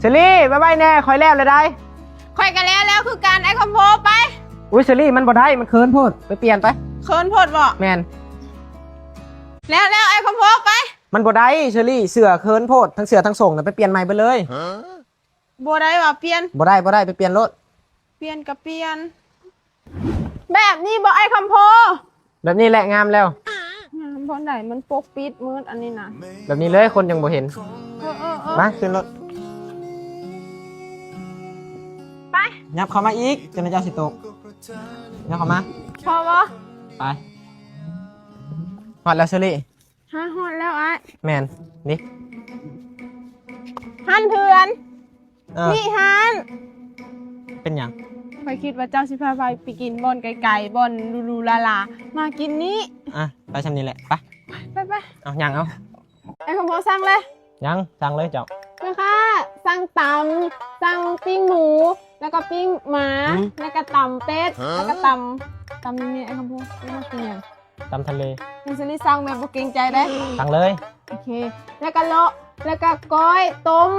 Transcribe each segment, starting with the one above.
เชอรี่บ๊ายบายแน่คอยแล้วเลยได้คอยกันแล้วคือการไอ้คอมโพไปอุ้ยเชอรี่มันบ่ได้มันเคินโพดไปเปลี่ยนไปเคินโพดบ่แมนแล้วไอ้คอมโพไปมันบ่ได้เชอรี่เสือเคินโพดทั้งเสือทั้งส่งน่ะไปเปลี่ยนใหม่ไปเลยบ่ได้ว่าเปลี่ยนบ่ได้ไปเปลี่ยนรถเปลี่ยนกับเปลี่ยนแบบนี้บ่ไอ้คอมโพแบบนี้แหละงามแล้วบ่ไหนมันปกปิดมืดอันนี้นะแบบนี้เลยคนยังบ่เห็นมาขึ้นรถไปยับเข้ามาอีกจนเจ้าสิตกยับเข้ามาพอบ่ไปฮอดแล้วเชอรี่ฮอดแล้วไอ้แมนนี่ฮันเพื่อนนี่ฮันเป็นหยังไปคิดว่าเจ้าสิพาไปกินบอนไก่ๆบอนลูลาลามากินนี้ไปทำนี่แหละไปเอายังเอาไอ้คอมโพสั่งเลยยังสั่งเลยเจ้าแม่ค่ะสั่งตำสั่งปิ้งหมูแล้วก็ปิ้งหมาแล้วก็ตำเป็ดแล้วก็ตำนี่ไอ้คอมโพไม่มากินยังตำทะเลคุณซิลี่สั่งแบบบ่เกรงใจได้สั่งเลยโอเคแล้วก็เลาะแล้วก็ก้อยต้ม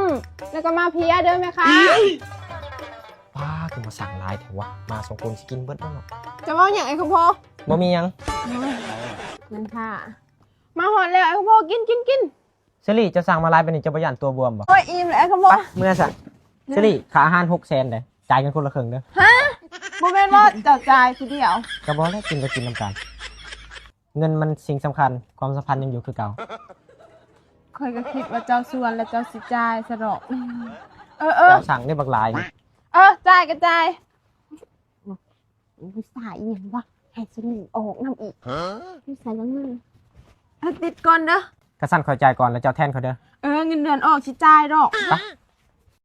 แล้วก็มาเพียเด้อแม่ค่ะป้าคือมาสั่งลายแต่ว่ามาสองคนสิกินเบิดแล้วเนาะจะว่าอย่างไอ้คอมโพบ่มียังนั่นค่ะมาหอดแล้วไอ้คอมโพกินเชอรี่จะสั่งมาลายเป็นจะประหยัดตัวบวมบ่โอ้ยอิ่มเลยไอ้คอมโพเมื่อสั่งเชอรี่ค่าอาหาร600,000ได้จ่ายกันคนละครึ่งเด้อฮะบ่แม่นว่าเจ้าจ่ายทีเดียวก็บ่แล้วกินก็กินน้ำกันเงินมันสิ่งสำคัญความสัมพันธ์ยังอยู่คือเก่าคอยก็คิดว่าเจ้าส่วนแล้วเจ้าสิจ่ายซะดอกเจ้าสั่งได้บักหลายจ่ายก็จ่ายผู้ชายอีหยังวะให้สนิทออกน้ำอีกผู้ชายยังไงติดก่อนเด้อก ระสั่นคอยจ่ายก่อนแล้วเจ้าแทนเขาเด้อเงินเดือนออกสิจ่ายดอก